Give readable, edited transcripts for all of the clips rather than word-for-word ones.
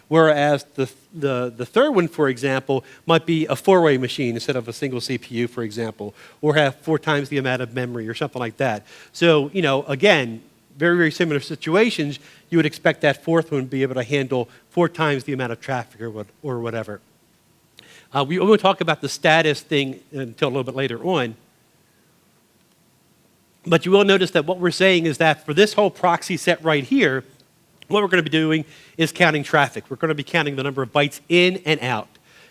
Whereas the third one, for example, might be a four-way machine instead of a single CPU, for example, or have 4 times the amount of memory or something like that. So, again, very, very similar situations, you would expect that fourth one to be able to handle 4 times the amount of traffic or whatever. We won't talk about the status thing until a little bit later on. But you will notice that what we're saying is that for this whole proxy set right here, what we're going to be doing is counting traffic. We're going to be counting the number of bytes in and out.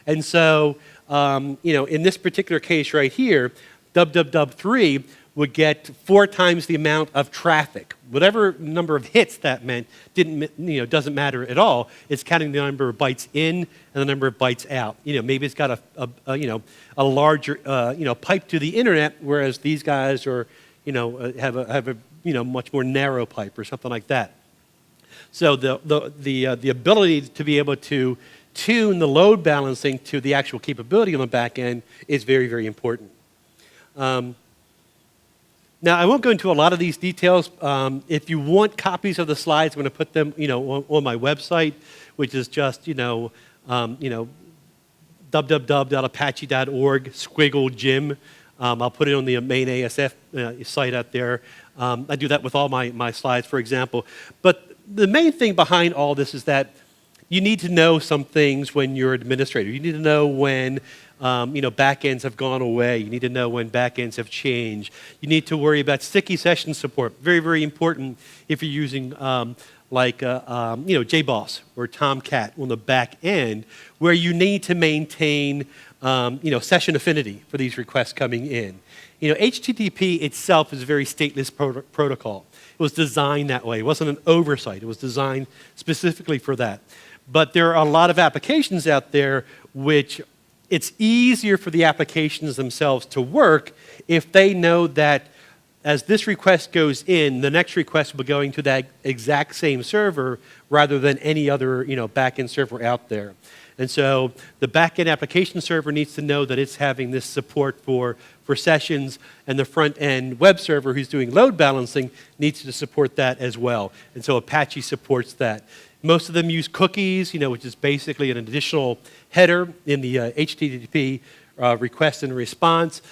And so, in this particular case right here, www3 would get 4 times the amount of traffic. Whatever number of hits that meant doesn't matter at all. It's counting the number of bytes in and the number of bytes out. Maybe it's got a larger pipe to the internet, whereas these guys are have a much more narrow pipe or something like that. So the ability to be able to tune the load balancing to the actual capability on the back end is very, very important. Now, I won't go into a lot of these details. If you want copies of the slides, I'm going to put them on my website, which is just www.apache.org/Jim. I'll put it on the main ASF site out there. I do that with all my slides, for example. But the main thing behind all this is that you need to know some things when you're an administrator. You need to know when backends have gone away. You need to know when backends have changed. You need to worry about sticky session support. Very, very important if you're using JBoss or Tomcat on the back end, where you need to maintain session affinity for these requests coming in. HTTP itself is a very stateless protocol. It was designed that way. It wasn't an oversight. It was designed specifically for that. But there are a lot of applications out there which it's easier for the applications themselves to work if they know that as this request goes in, the next request will be going to that exact same server rather than any other backend server out there. And so the backend application server needs to know that it's having this support for sessions, and the front-end web server who's doing load balancing needs to support that as well. And so Apache supports that. Most of them use cookies, which is basically an additional header in the HTTP request and response.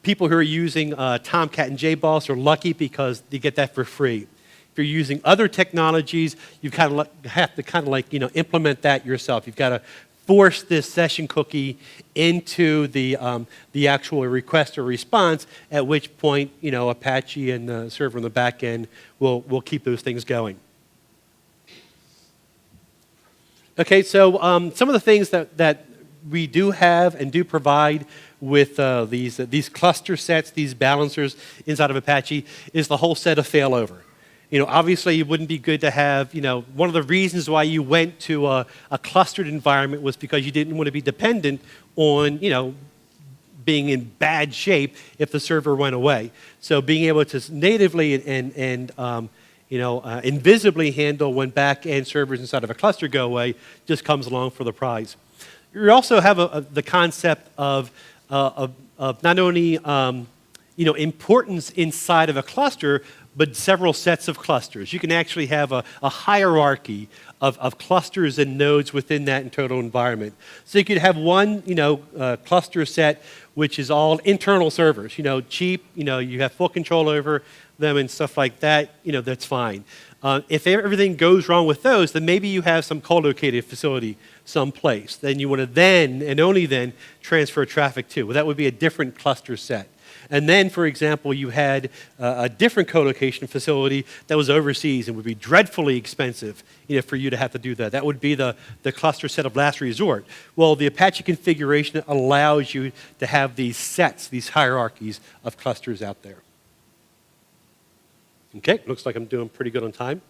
People who are using Tomcat and JBoss are lucky because they get that for free. If you're using other technologies, you have to implement that yourself. You've got to force this session cookie into the actual request or response, at which point Apache and the server on the back end will keep those things going. Okay, so some of the things that we do have and do provide with these cluster sets, these balancers inside of Apache, is the whole set of failover. Obviously, it wouldn't be good to have, one of the reasons why you went to a clustered environment was because you didn't want to be dependent on, being in bad shape if the server went away. So being able to natively and invisibly handle when back-end servers inside of a cluster go away just comes along for the prize. You also have the concept of not only importance inside of a cluster, but several sets of clusters. You can actually have a hierarchy of clusters and nodes within that total environment. So you could have one cluster set which is all internal servers, cheap, you have full control over them and stuff like that, that's fine. If everything goes wrong with those, then maybe you have some co-located facility someplace. Then you want to then, and only then, transfer traffic to. Well, that would be a different cluster set. And then, for example, you had a different co-location facility that was overseas and would be dreadfully expensive for you to have to do that. That would be the cluster set of last resort. Well, the Apache configuration allows you to have these sets, these hierarchies of clusters out there. Okay, looks like I'm doing pretty good on time.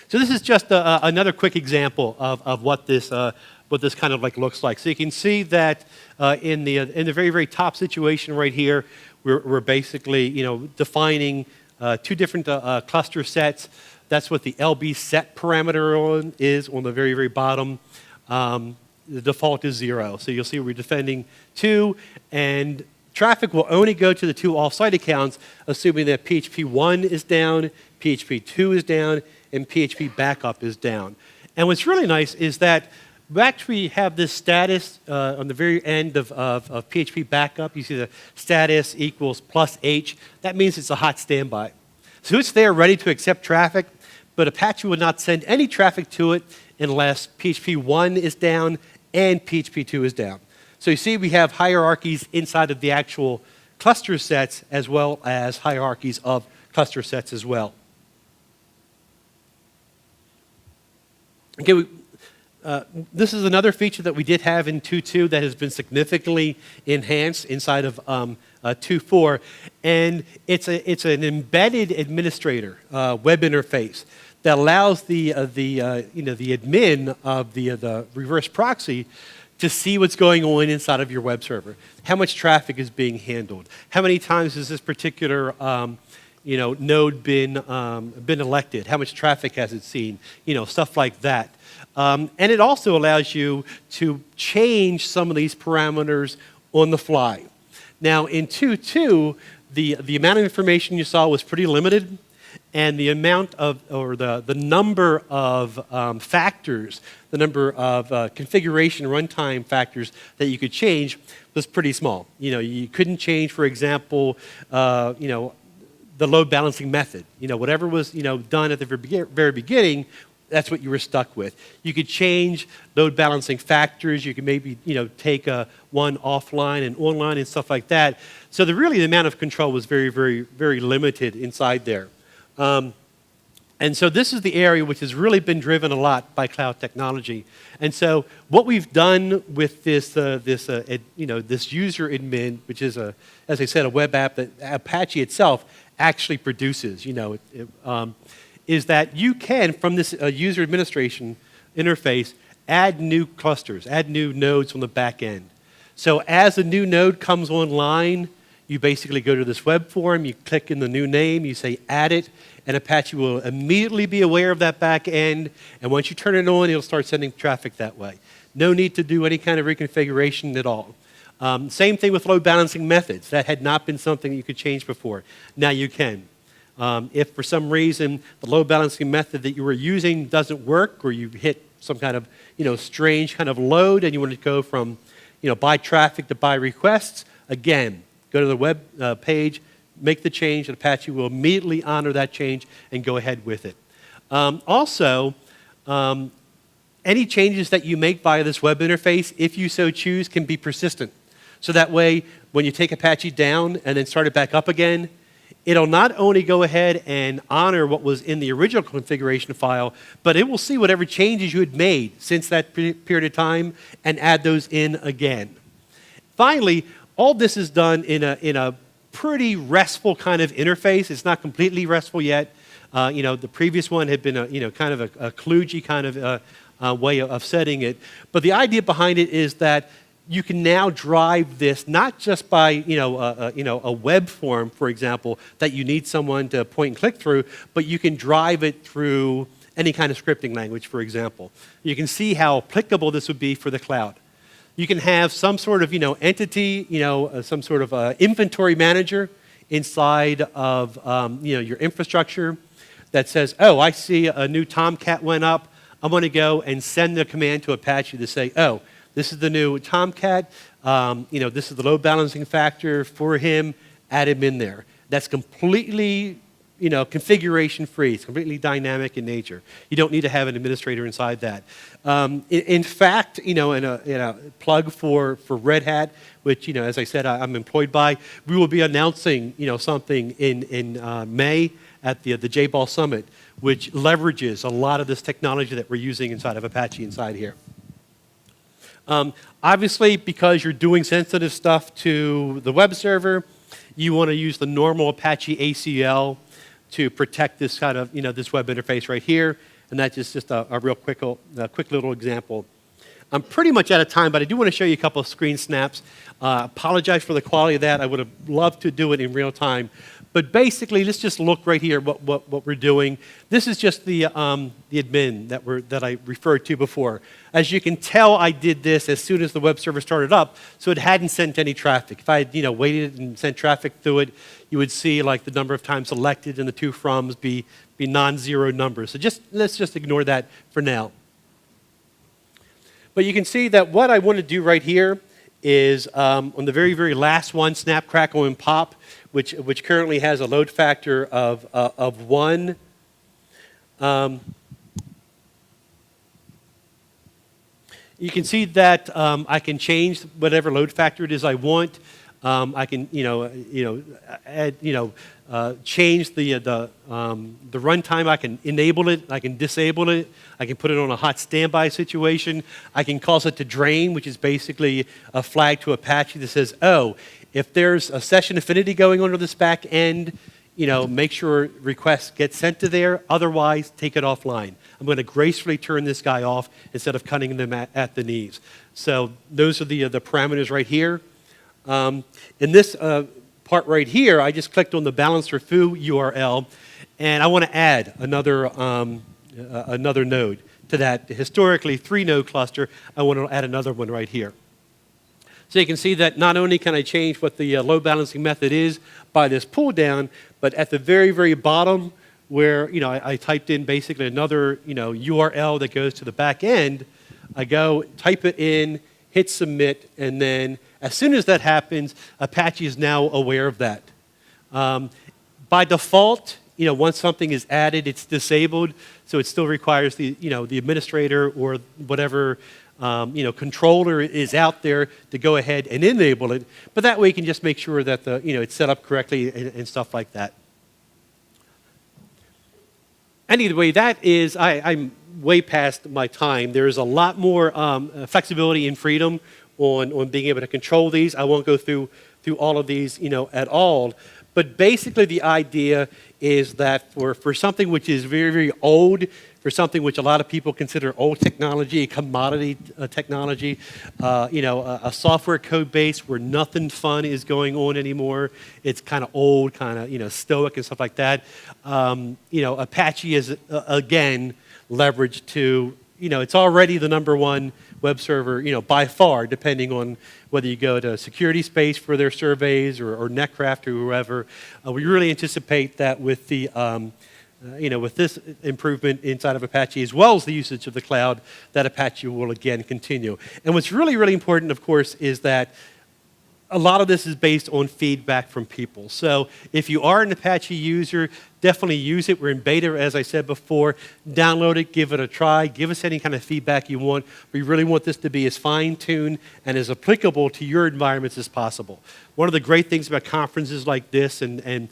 So this is just another quick example of what this kind of looks like. So you can see that in the very, very top situation right here, we're basically defining 2 different cluster sets. That's what the LB set parameter is on the very, very bottom. The default is 0. So you'll see we're defending 2, and traffic will only go to the 2 offsite accounts, assuming that PHP 1 is down, PHP 2 is down, and PHP backup is down. And what's really nice is that we actually have this status on the very end of PHP backup. You see the status equals +H. That means it's a hot standby. So it's there ready to accept traffic, but Apache would not send any traffic to it unless PHP 1 is down and PHP 2 is down. So you see we have hierarchies inside of the actual cluster sets as well as hierarchies of cluster sets as well. Okay, this is another feature that we did have in 2.2 that has been significantly enhanced inside of 2.4, and it's an embedded administrator web interface that allows the admin of the reverse proxy to see what's going on inside of your web server. How much traffic is being handled? How many times has this particular node been elected? How much traffic has it seen? Stuff like that. And it also allows you to change some of these parameters on the fly. Now, in 2.2, the amount of information you saw was pretty limited, and the amount of, or the number of factors, the number of configuration runtime factors that you could change was pretty small. You couldn't change, for example, the load balancing method. Whatever was done at the very beginning, that's what you were stuck with. You could change load balancing factors. You could maybe take one offline and online and stuff like that. So the amount of control was very, very, very limited inside there. And so this is the area which has really been driven a lot by cloud technology. And so what we've done with this user admin, which is as I said, a web app that Apache itself actually produces, is that you can, from this user administration interface, add new clusters, add new nodes on the back end. So as a new node comes online, you basically go to this web form, you click in the new name, you say add it, and Apache will immediately be aware of that back end, and once you turn it on, it'll start sending traffic that way. No need to do any kind of reconfiguration at all. Same thing with load balancing methods. That had not been something you could change before. Now you can. If for some reason the load balancing method that you were using doesn't work, or you hit some kind of strange kind of load and you want to go from buy traffic to buy requests, again, go to the web page, make the change, and Apache will immediately honor that change and go ahead with it. Also, any changes that you make via this web interface, if you so choose, can be persistent. So that way, when you take Apache down and then start it back up again, it'll not only go ahead and honor what was in the original configuration file, but it will see whatever changes you had made since that period of time and add those in again. Finally, all this is done in a pretty restful kind of interface. It's not completely restful yet. The previous one had been kind of a kludgy kind of way of setting it. But the idea behind it is that you can now drive this not just by a web form, for example, that you need someone to point and click through, but you can drive it through any kind of scripting language, for example. You can see how applicable this would be for the cloud. You can have some sort of entity, some sort of inventory manager inside of your infrastructure that says, oh, I see a new Tomcat went up. I'm going to go and send the command to Apache to say, oh, this is the new Tomcat. This is the load balancing factor for him. Add him in there. That's completely configuration free. It's completely dynamic in nature. You don't need to have an administrator inside that. In fact, in a plug for Red Hat, which as I said, I'm employed by, we will be announcing something in May at the JBall Summit, which leverages a lot of this technology that we're using inside of Apache inside here. Obviously, because you're doing sensitive stuff to the web server, you want to use the normal Apache ACL to protect this kind of, this web interface right here. And that's just a real quick little example. I'm pretty much out of time, but I do want to show you a couple of screen snaps. Apologize for the quality of that. I would have loved to do it in real time. But basically, let's just look right here what we're doing. This is just the admin that I referred to before. As you can tell, I did this as soon as the web server started up, so it hadn't sent any traffic. If I had waited and sent traffic through it, you would see like the number of times selected and the two froms be non-zero numbers. So let's just ignore that for now. But you can see that what I want to do right here is on the very, very last one, snap, crackle, and pop, which currently has a load factor of 1. You can see that I can change whatever load factor it is I want. I can, add, change the runtime. I can enable it. I can disable it. I can put it on a hot standby situation. I can cause it to drain, which is basically a flag to Apache that says, oh, if there's a session affinity going on to this back end, make sure requests get sent to there. Otherwise, take it offline. I'm going to gracefully turn this guy off instead of cutting them at the knees. So those are the parameters right here. In this part right here, I just clicked on the balancer foo URL, and I want to add another node to that historically 3-node cluster. I want to add another one right here. So you can see that not only can I change what the load balancing method is by this pull down, but at the very, very bottom where I typed in basically another URL that goes to the back end, I go type it in, hit submit, and then as soon as that happens, Apache is now aware of that. By default, once something is added, it's disabled, so it still requires the administrator or whatever controller is out there to go ahead and enable it. But that way, you can just make sure that it's set up correctly and stuff like that. Anyway, that is I'm way past my time. There is a lot more flexibility and freedom on being able to control these. I won't go through all of these at all. But basically, the idea is that for something which is very, very old, for something which a lot of people consider old technology, a commodity technology, a software code base where nothing fun is going on anymore. It's kind of old, kind of stoic and stuff like that. Apache is again leveraged to it's already the #1 web server by far, depending on whether you go to Security Space for their surveys or Netcraft or whoever. We really anticipate that with the with this improvement inside of Apache, as well as the usage of the cloud, that Apache will again continue. And what's really, really important, of course, is that a lot of this is based on feedback from people. So if you are an Apache user, definitely use it. We're in beta, as I said before. Download it, give it a try, give us any kind of feedback you want. We really want this to be as fine-tuned and as applicable to your environments as possible. One of the great things about conferences like this and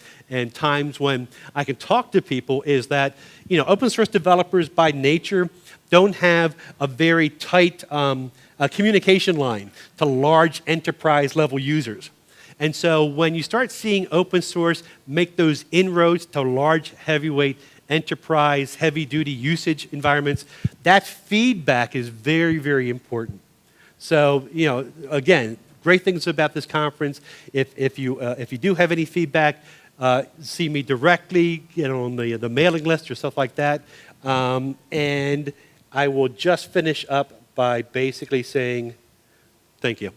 times when I can talk to people is that open source developers by nature don't have a very tight communication line to large enterprise level users. And so when you start seeing open source make those inroads to large heavyweight enterprise heavy duty usage environments, that feedback is very, very important. So, again, great things about this conference. If you do have any feedback, see me directly, get on the mailing list or stuff like that. And I will just finish up by basically saying thank you.